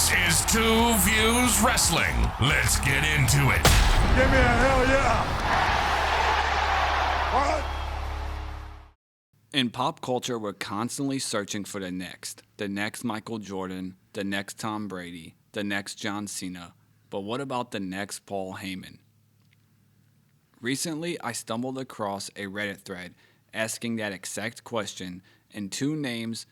This is Two Views Wrestling. Let's get into it. Give me a hell yeah. What? In pop culture, we're constantly searching for the next Michael Jordan, the next Tom Brady, the next John Cena. But what about the next Paul Heyman? Recently, I stumbled across a Reddit thread asking that exact question, and two names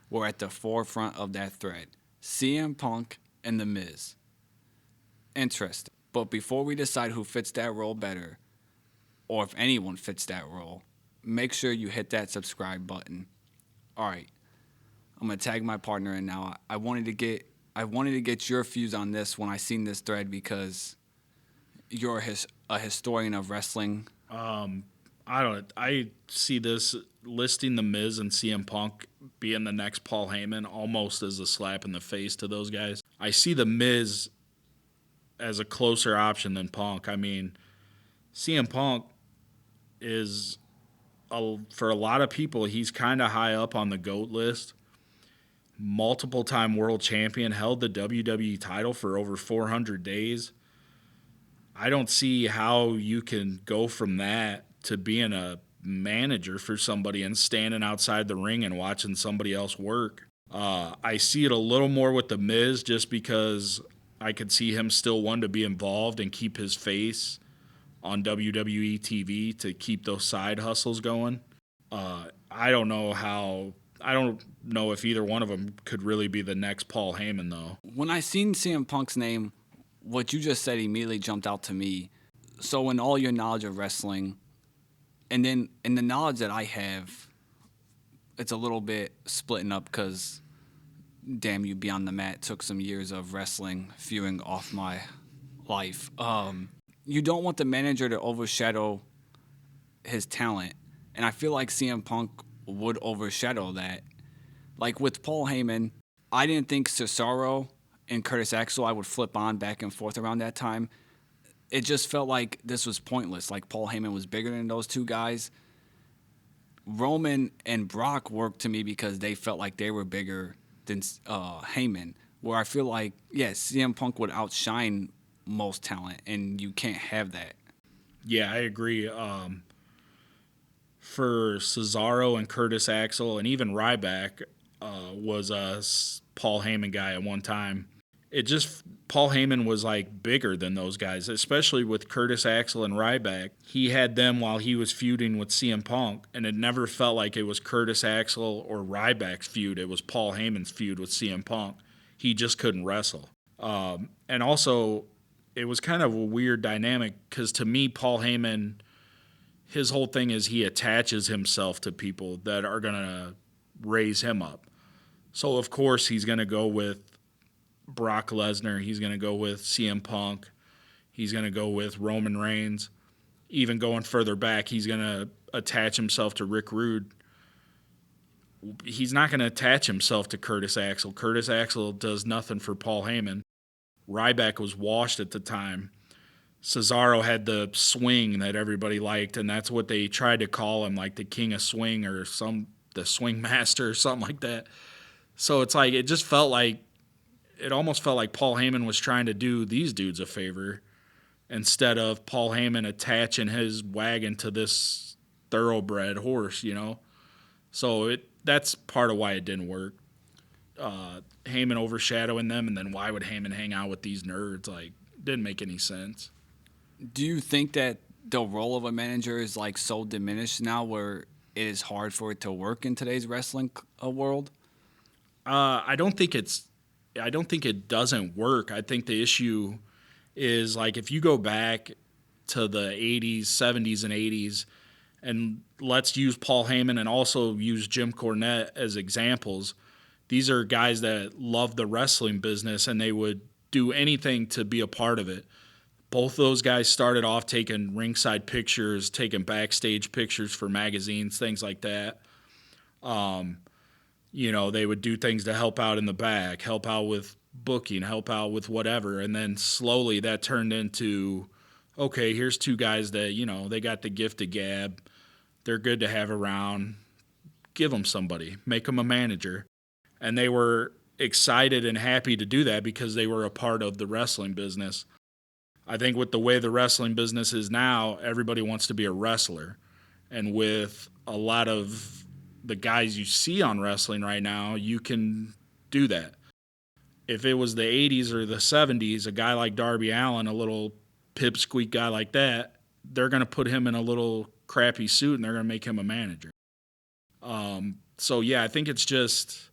were at the forefront of that thread: CM Punk and The Miz. Interesting. But before we decide who fits that role better, or if anyone fits that role, make sure you hit that subscribe button. All right, I'm gonna tag my partner in now. I wanted to get your views on this when I seen this thread because you're a historian of wrestling. I see this listing The Miz and CM Punk being the next Paul Heyman almost as a slap in the face to those guys. I see The Miz as a closer option than Punk. I mean, CM Punk is, for a lot of people, he's kind of high up on the GOAT list. Multiple-time world champion, held the WWE title for over 400 days. I don't see how you can go from that to being a manager for somebody and standing outside the ring and watching somebody else work. I see it a little more with The Miz just because I could see him still wanting to be involved and keep his face on WWE TV to keep those side hustles going. I don't know if either one of them could really be the next Paul Heyman, though. When I seen CM Punk's name, what you just said immediately jumped out to me. So in all your knowledge of wrestling, and then in the knowledge that I have, it's a little bit splitting up because Damn You Beyond the Mat took some years of wrestling viewing off my life. You don't want the manager to overshadow his talent, and I feel like CM Punk would overshadow that. Like with Paul Heyman, I didn't think Cesaro and Curtis Axel I would flip on back and forth around that time. It just felt like this was pointless. Like Paul Heyman was bigger than those two guys. Roman and Brock worked to me because they felt like they were bigger than Heyman, where I feel like, yes, CM Punk would outshine most talent, and you can't have that. Yeah, I agree. For Cesaro and Curtis Axel and even Ryback was a Paul Heyman guy at one time. Paul Heyman was like bigger than those guys, especially with Curtis Axel and Ryback. He had them while he was feuding with CM Punk, and it never felt like it was Curtis Axel or Ryback's feud. It was Paul Heyman's feud with CM Punk. He just couldn't wrestle. And also, it was kind of a weird dynamic because to me, Paul Heyman, his whole thing is he attaches himself to people that are going to raise him up. So, of course, he's going to go with Brock Lesnar. He's going to go with CM Punk. He's going to go with Roman Reigns. Even going further back, he's going to attach himself to Rick Rude. He's not going to attach himself to Curtis Axel. Curtis Axel does nothing for Paul Heyman. Ryback was washed at the time. Cesaro had the swing that everybody liked, and that's what they tried to call him, like the king of swing or the swing master or something like that. So it's like, it almost felt like Paul Heyman was trying to do these dudes a favor instead of Paul Heyman attaching his wagon to this thoroughbred horse, you know? So that's part of why it didn't work. Heyman overshadowing them, and then why would Heyman hang out with these nerds? Like, didn't make any sense. Do you think that the role of a manager is like so diminished now where it is hard for it to work in today's wrestling world? I don't think it doesn't work. I think the issue is, like, if you go back to the 80s, 70s, and 80s, and let's use Paul Heyman and also use Jim Cornette as examples. These are guys that love the wrestling business, and they would do anything to be a part of it. Both those guys started off taking ringside pictures, taking backstage pictures for magazines, things like that. They would do things to help out in the back, help out with booking, help out with whatever. And then slowly that turned into, okay, here's two guys that, they got the gift of gab. They're good to have around. Give them somebody. Make them a manager. And they were excited and happy to do that because they were a part of the wrestling business. I think with the way the wrestling business is now, everybody wants to be a wrestler. And with a lot of the guys you see on wrestling right now, you can do that. If it was the 80s or the 70s, a guy like Darby Allin, a little pipsqueak guy like that, they're going to put him in a little crappy suit and they're going to make him a manager. So, yeah, I think it's just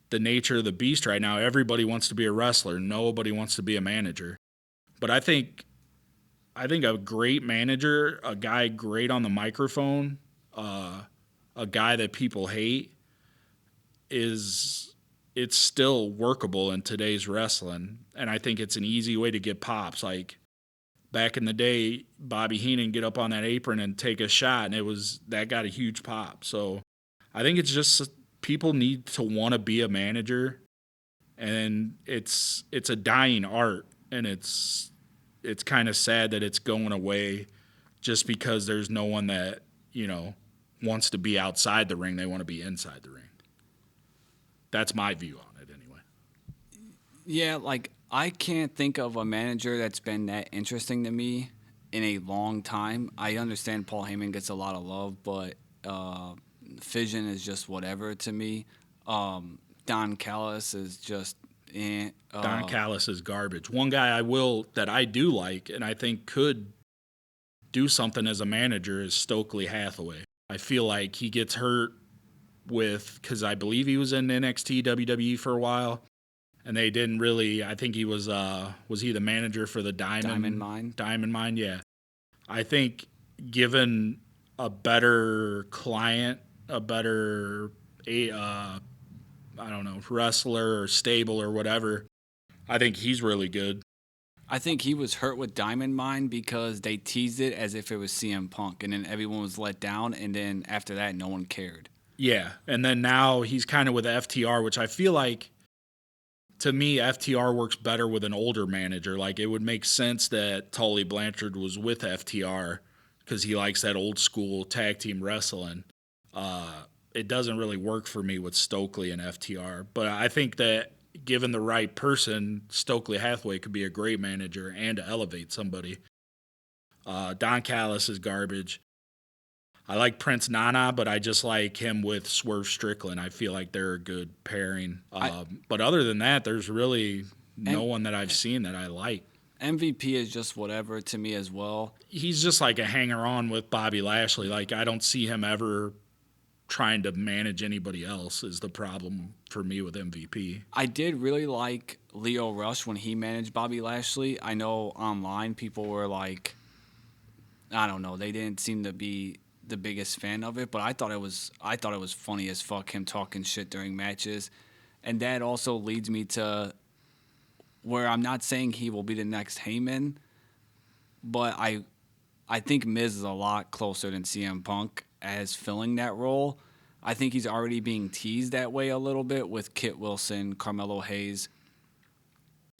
the nature of the beast right now. Everybody wants to be a wrestler. Nobody wants to be a manager. But I think a great manager, a guy great on the microphone, a guy that people hate, it's still workable in today's wrestling. And I think it's an easy way to get pops. Like back in the day, Bobby Heenan get up on that apron and take a shot, and that got a huge pop. So I think it's just people need to want to be a manager, and it's a dying art, and it's kind of sad that it's going away just because there's no one that, wants to be outside the ring. They want to be inside the ring. That's my view on it anyway. Yeah, like I can't think of a manager that's been that interesting to me in a long time. I understand Paul Heyman gets a lot of love, but Fission is just whatever to me. Don Callis is just Don Callis is garbage. One guy that I do like and I think could do something as a manager is Stokely Hathaway. I feel like he gets hurt because I believe he was in NXT WWE for a while, and they didn't really. I think he was he the manager for the Diamond Mine? Diamond Mine, yeah. I think given a better client, a better wrestler or stable or whatever, I think he's really good. I think he was hurt with Diamond Mine because they teased it as if it was CM Punk, and then everyone was let down, and then after that, no one cared. Yeah, and then now he's kind of with FTR, which I feel like, to me, FTR works better with an older manager. Like, it would make sense that Tully Blanchard was with FTR because he likes that old school tag team wrestling. It doesn't really work for me with Stokely and FTR, but I think that given the right person, Stokely Hathaway could be a great manager and elevate somebody. Don Callis is garbage. I like Prince Nana, but I just like him with Swerve Strickland. I feel like they're a good pairing. But other than that, there's really no one that I've seen that I like. MVP is just whatever to me as well. He's just like a hanger-on with Bobby Lashley. Like, I don't see him ever trying to manage anybody else is the problem for me with MVP. I did really like Leo Rush when he managed Bobby Lashley. I know online people were like, I don't know, they didn't seem to be the biggest fan of it, but I thought it was funny as fuck, him talking shit during matches. And that also leads me to where I'm not saying he will be the next Heyman, but I think Miz is a lot closer than CM Punk as filling that role. I think he's already being teased that way a little bit with Kit Wilson, Carmelo Hayes.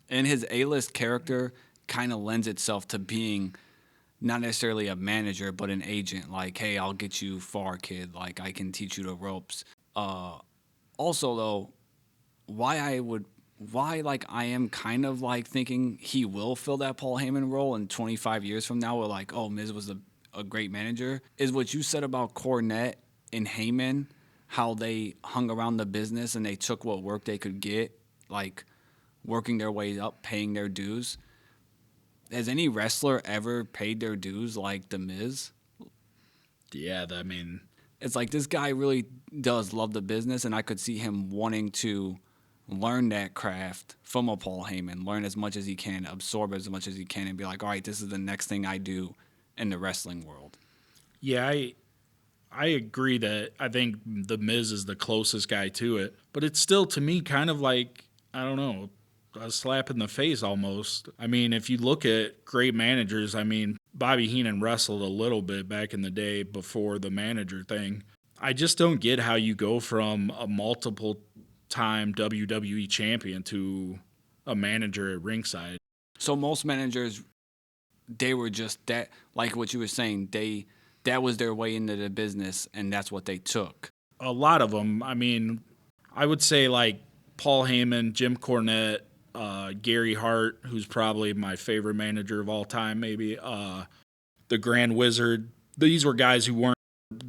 And his A-list character kind of lends itself to being not necessarily a manager, but an agent. Like, hey, I'll get you far, kid. Like, I can teach you the ropes. Also, though, why I am kind of like thinking he will fill that Paul Heyman role in 25 years from now. We're like, oh, Miz was a great manager, is what you said about Cornette and Heyman, how they hung around the business and they took what work they could get, like working their way up, paying their dues. Has any wrestler ever paid their dues like The Miz? Yeah, I mean, it's like this guy really does love the business, and I could see him wanting to learn that craft from a Paul Heyman, learn as much as he can, absorb as much as he can, and be like, all right, this is the next thing I do in the wrestling world. Yeah, I agree that I think The Miz is the closest guy to it, but it's still, to me, kind of like, I don't know, a slap in the face almost. I mean, if you look at great managers, I mean, Bobby Heenan wrestled a little bit back in the day before the manager thing. I just don't get how you go from a multiple-time WWE champion to a manager at ringside. So most managers, they were just that, like what you were saying, that was their way into the business, and that's what they took. A lot of them, I mean, I would say like Paul Heyman, Jim Cornette, Gary Hart, who's probably my favorite manager of all time, maybe, the Grand Wizard. These were guys who weren't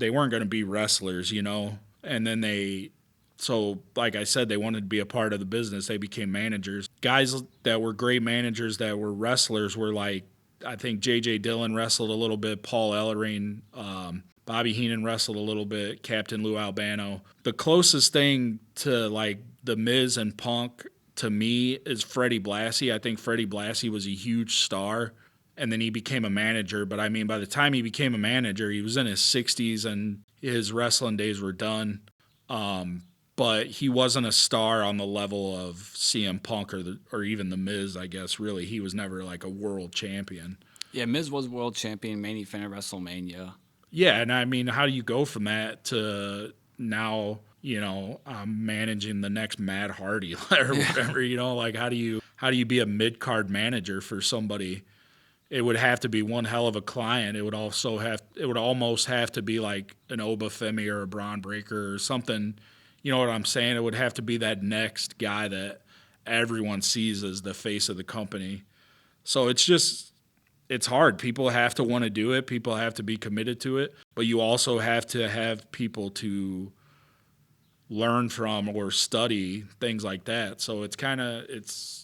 going to be wrestlers, you know, and then so like I said, they wanted to be a part of the business. They became managers. Guys that were great managers that were wrestlers were like, I think J.J. Dillon wrestled a little bit, Paul Ellering, Bobby Heenan wrestled a little bit, Captain Lou Albano. The closest thing to like the Miz and Punk to me is Freddie Blassie. I think Freddie Blassie was a huge star, and then he became a manager. But I mean, by the time he became a manager, he was in his 60s and his wrestling days were done. But he wasn't a star on the level of CM Punk or even the Miz, I guess, really. He was never like a world champion. Yeah, Miz was world champion, main event at WrestleMania. Yeah, and I mean, how do you go from that to now, you know, I'm managing the next Matt Hardy or whatever, you know, like how do you be a mid-card manager for somebody? It would have to be one hell of a client. It would almost have to be like an Obafemi or a Braun Breaker or something. You know what I'm saying? It would have to be that next guy that everyone sees as the face of the company. So it's hard. People have to want to do it. People have to be committed to it. But you also have to have people to learn from or study things like that. So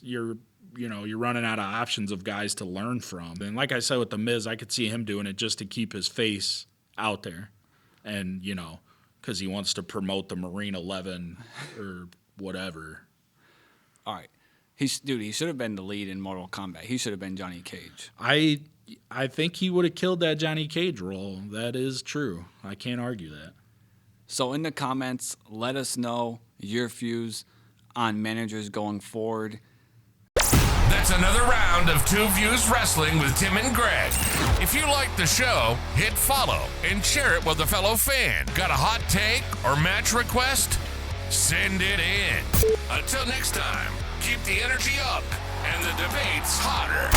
you're running out of options of guys to learn from. And like I said with the Miz, I could see him doing it just to keep his face out there. And, you know, because he wants to promote the Marine 11 or whatever. All right. He should have been the lead in Mortal Kombat. He should have been Johnny Cage. I think he would have killed that Johnny Cage role. That is true. I can't argue that. So in the comments, let us know your views on managers going forward. That's another round of Two Views Wrestling with Tim and Greg. If you like the show, hit follow and share it with a fellow fan. Got a hot take or match request? Send it in. Until next time, keep the energy up and the debates hotter.